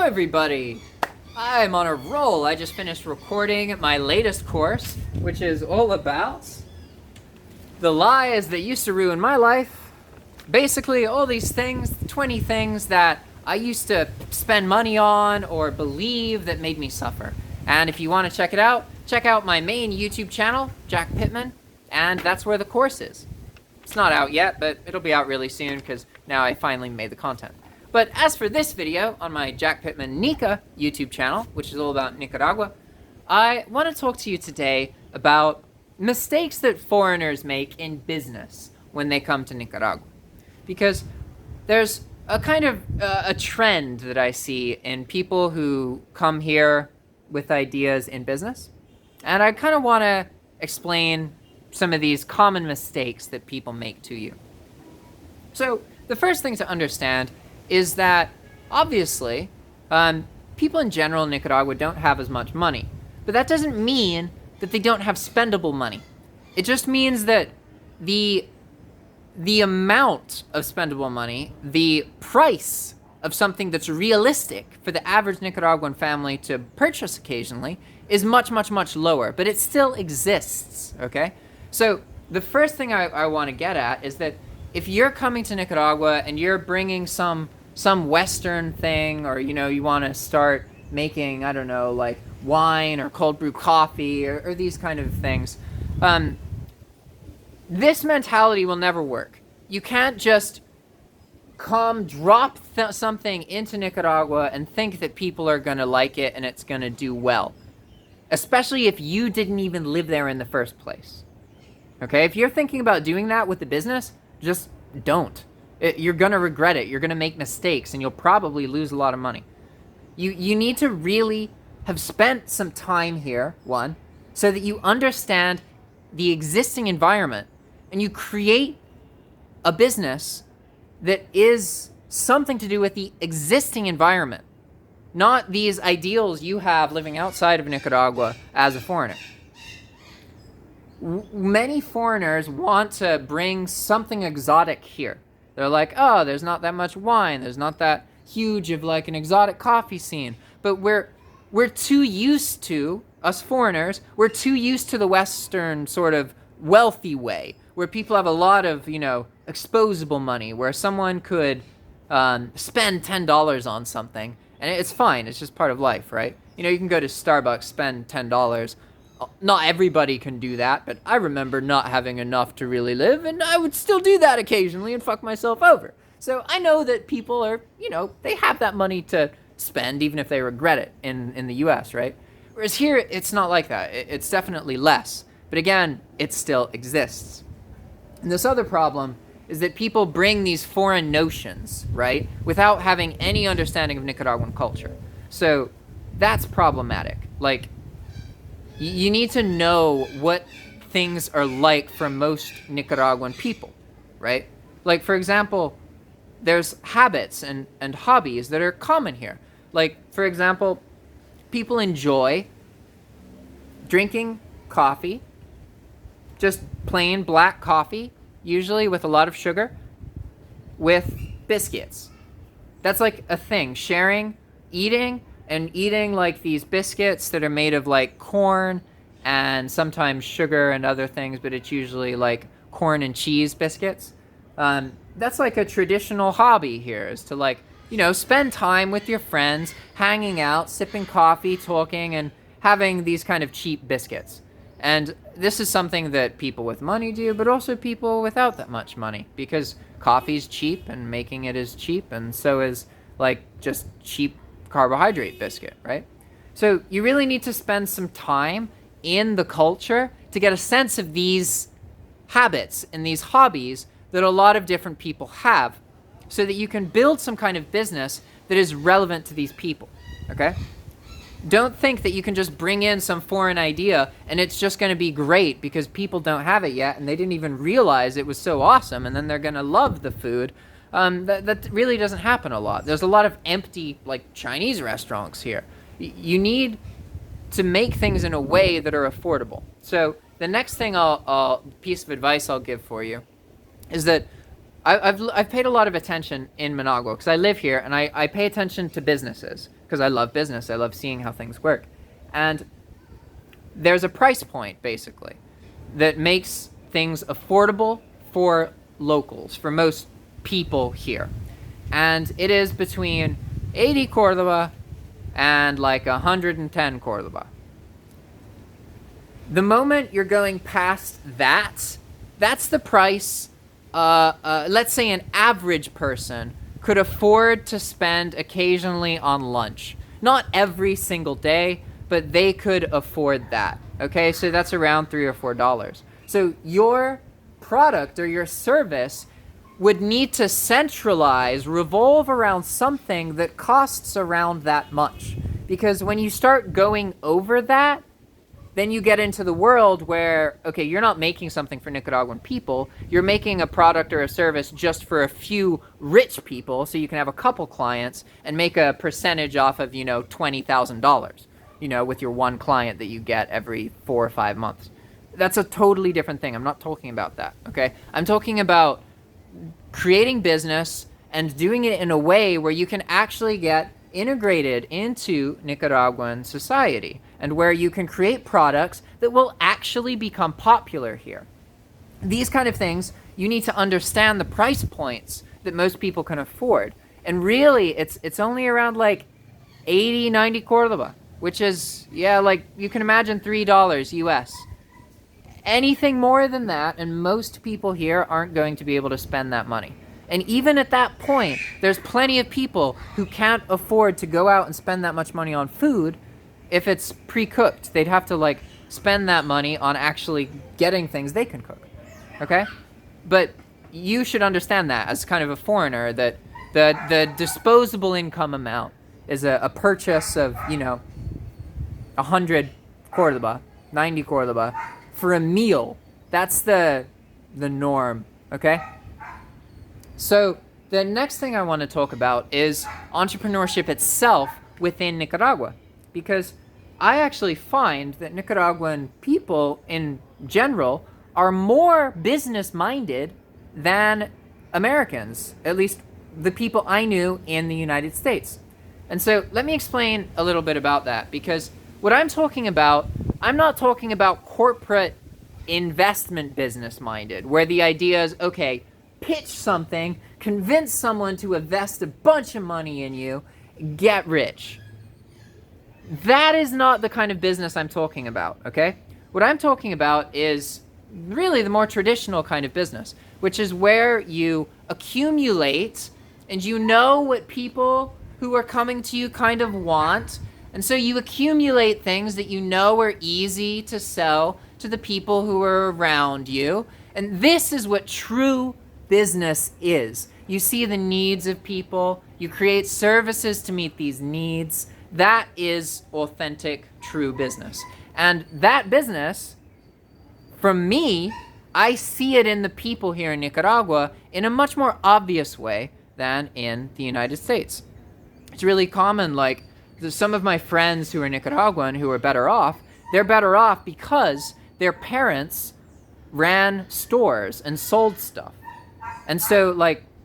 Hello everybody! I'm on a roll. I just finished recording my latest course, which is all about the lies that used to ruin my life. Basically, all these things, 20 things that I used to spend money on or believe that made me suffer. And if you want to check it out, check out my main YouTube channel, Jack Pitman, and that's where the course is. It's not out yet, but it'll be out really soon because now I finally made the content. But as for this video on my Jack Pitman Nica YouTube channel, which is all about Nicaragua, I want to talk to you today about mistakes that foreigners make in business when they come to Nicaragua. Because there's a kind of a trend that I see in people who come here with ideas in business. And I kind of want to explain some of these common mistakes that people make to you. So the first thing to understand is that, obviously, people in general in Nicaragua don't have as much money. But that doesn't mean that they don't have spendable money. It just means that the amount of spendable money, the price of something that's realistic for the average Nicaraguan family to purchase occasionally is much, much, much lower. But it still exists, okay? So the first thing I want to get at is that if you're coming to Nicaragua and you're bringing some Western thing, or, you know, you want to start making, I don't know, like wine or cold brew coffee or these kind of things, this mentality will never work. You can't just drop something into Nicaragua and think that people are going to like it and it's going to do well. Especially if you didn't even live there in the first place. Okay, if you're thinking about doing that with the business, just don't. You're going to regret it. You're going to make mistakes, and you'll probably lose a lot of money. You need to really have spent some time here, one, so that you understand the existing environment, and you create a business that is something to do with the existing environment, not these ideals you have living outside of Nicaragua as a foreigner. Many foreigners want to bring something exotic here. They're like, oh, there's not that much wine. There's not that huge of like an exotic coffee scene. But we're too used to, us foreigners, we're too used to the Western sort of wealthy way, where people have a lot of, you know, exposable money, where someone could spend $10 on something, and it's fine. It's just part of life, right? You know, you can go to Starbucks, spend $10. Not everybody can do that, but I remember not having enough to really live, and I would still do that occasionally and fuck myself over. So I know that people are, you know, they have that money to spend, even if they regret it in the US, right? Whereas here, it's not like that. It's definitely less. But again, it still exists. And this other problem is that people bring these foreign notions, right, without having any understanding of Nicaraguan culture. So that's problematic. Like, you need to know what things are like for most Nicaraguan people, right? Like, for example, there's habits and hobbies that are common here. Like, for example, people enjoy drinking coffee, just plain black coffee, usually with a lot of sugar, with biscuits. That's like a thing. Sharing, eating like these biscuits that are made of like corn and sometimes sugar and other things, but it's usually like corn and cheese biscuits. That's like a traditional hobby here, is to, like, you know, spend time with your friends, hanging out, sipping coffee, talking, and having these kind of cheap biscuits. And this is something that people with money do, but also people without that much money, because coffee's cheap and making it is cheap, and so is like just cheap carbohydrate biscuit, right? So you really need to spend some time in the culture to get a sense of these habits and these hobbies that a lot of different people have, so that you can build some kind of business that is relevant to these people, okay? Don't think that you can just bring in some foreign idea and it's just going to be great because people don't have it yet and they didn't even realize it was so awesome, and then they're going to love the food. That really doesn't happen a lot. There's a lot of empty, like, Chinese restaurants here. You need to make things in a way that are affordable. So the next thing piece of advice I'll give for you is that I've paid a lot of attention in Managua because I live here, and I pay attention to businesses because I love business. I love seeing how things work. And there's a price point, basically, that makes things affordable for locals, for most people here. And it is between 80 Cordoba and like 110 Cordoba. The moment you're going past that, that's the price, let's say an average person could afford to spend occasionally on lunch. Not every single day, but they could afford that. Okay, so that's around $3 or $4. So your product or your service would need to revolve around something that costs around that much. Because when you start going over that, then you get into the world where, okay, you're not making something for Nicaraguan people, you're making a product or a service just for a few rich people, so you can have a couple clients and make a percentage off of, $20,000, with your one client that you get every 4 or 5 months. That's a totally different thing. I'm not talking about that, okay? I'm talking about creating business and doing it in a way where you can actually get integrated into Nicaraguan society and where you can create products that will actually become popular here. These kind of things, you need to understand the price points that most people can afford. And really, it's only around like 80, 90 Cordoba, which is, like you can imagine $3 US. Anything more than that, and most people here aren't going to be able to spend that money. And even at that point, there's plenty of people who can't afford to go out and spend that much money on food if it's pre-cooked. They'd have to spend that money on actually getting things they can cook. Okay? But you should understand that as kind of a foreigner, that the disposable income amount is a purchase of, 100 Cordoba, 90 Cordoba for a meal. That's the norm, okay? So the next thing I want to talk about is entrepreneurship itself within Nicaragua, because I actually find that Nicaraguan people in general are more business-minded than Americans, at least the people I knew in the United States. And so let me explain a little bit about that, because what I'm talking about, I'm not talking about corporate investment business-minded, where the idea is, okay, pitch something, convince someone to invest a bunch of money in you, get rich. That is not the kind of business I'm talking about, okay? What I'm talking about is really the more traditional kind of business, which is where you accumulate and you know what people who are coming to you kind of want, and so you accumulate things that you know are easy to sell to the people who are around you, and this is what true business is. You see the needs of people, you create services to meet these needs. That is authentic, true business. And that business, from me, I see it in the people here in Nicaragua in a much more obvious way than in the United States. It's really common, some of my friends who are Nicaraguan who are better off, they're better off because their parents ran stores and sold stuff. And so,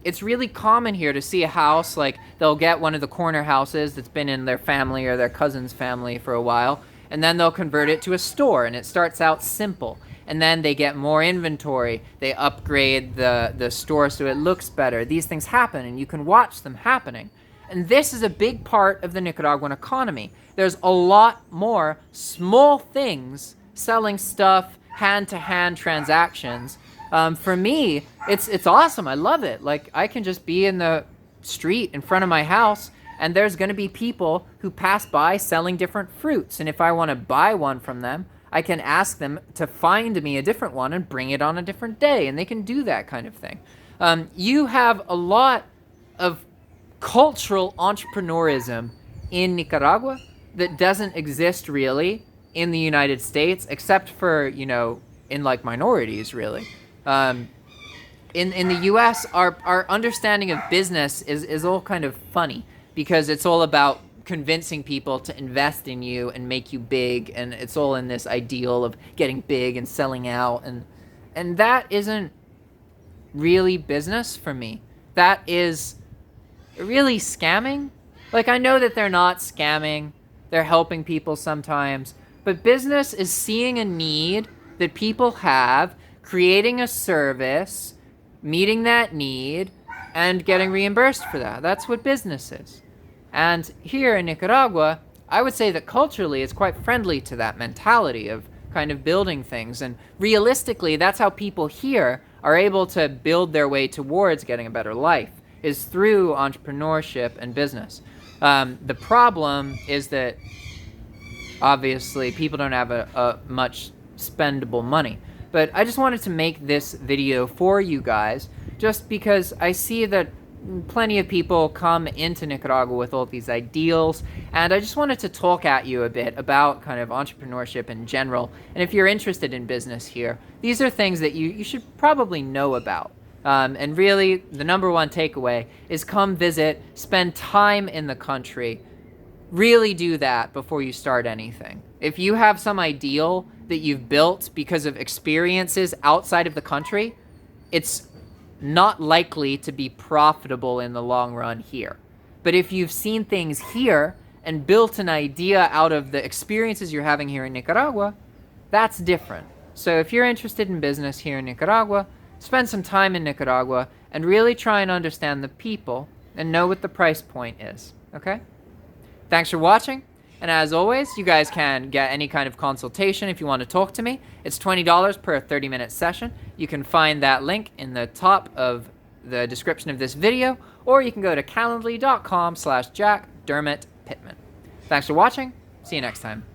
it's really common here to see a house, they'll get one of the corner houses that's been in their family or their cousin's family for a while, and then they'll convert it to a store, and it starts out simple. And then they get more inventory, they upgrade the store so it looks better. These things happen, and you can watch them happening. And this is a big part of the Nicaraguan economy. There's a lot more small things selling stuff, hand-to-hand transactions. For me, it's awesome. I love it. I can just be in the street in front of my house, and there's going to be people who pass by selling different fruits. And if I want to buy one from them, I can ask them to find me a different one and bring it on a different day, and they can do that kind of thing. You have a lot of cultural entrepreneurism in Nicaragua that doesn't exist really in the United States, except for, in minorities, really. In the U.S., our understanding of business is all kind of funny, because it's all about convincing people to invest in you and make you big, and it's all in this ideal of getting big and selling out, and that isn't really business for me. That is really scamming, Like, I know that they're not scamming, they're helping people sometimes, but business is seeing a need that people have, creating a service, meeting that need, and getting reimbursed for that. That's what business is. And here in Nicaragua, I would say that culturally it's quite friendly to that mentality of kind of building things. And realistically, that's how people here are able to build their way towards getting a better life, is through entrepreneurship and business. The problem is that obviously people don't have a much spendable money. But I just wanted to make this video for you guys just because I see that plenty of people come into Nicaragua with all these ideals, and I just wanted to talk at you a bit about kind of entrepreneurship in general. And if you're interested in business here, these are things that you should probably know about. And really, the number one takeaway is come visit, spend time in the country. Really do that before you start anything. If you have some ideal that you've built because of experiences outside of the country, it's not likely to be profitable in the long run here. But if you've seen things here and built an idea out of the experiences you're having here in Nicaragua, that's different. So if you're interested in business here in Nicaragua, spend some time in Nicaragua and really try and understand the people and know what the price point is, okay? Thanks for watching, and as always, you guys can get any kind of consultation if you want to talk to me. It's $20 per 30-minute session. You can find that link in the top of the description of this video, or you can go to calendly.com/Jack Dermot Pitman. Thanks for watching. See you next time.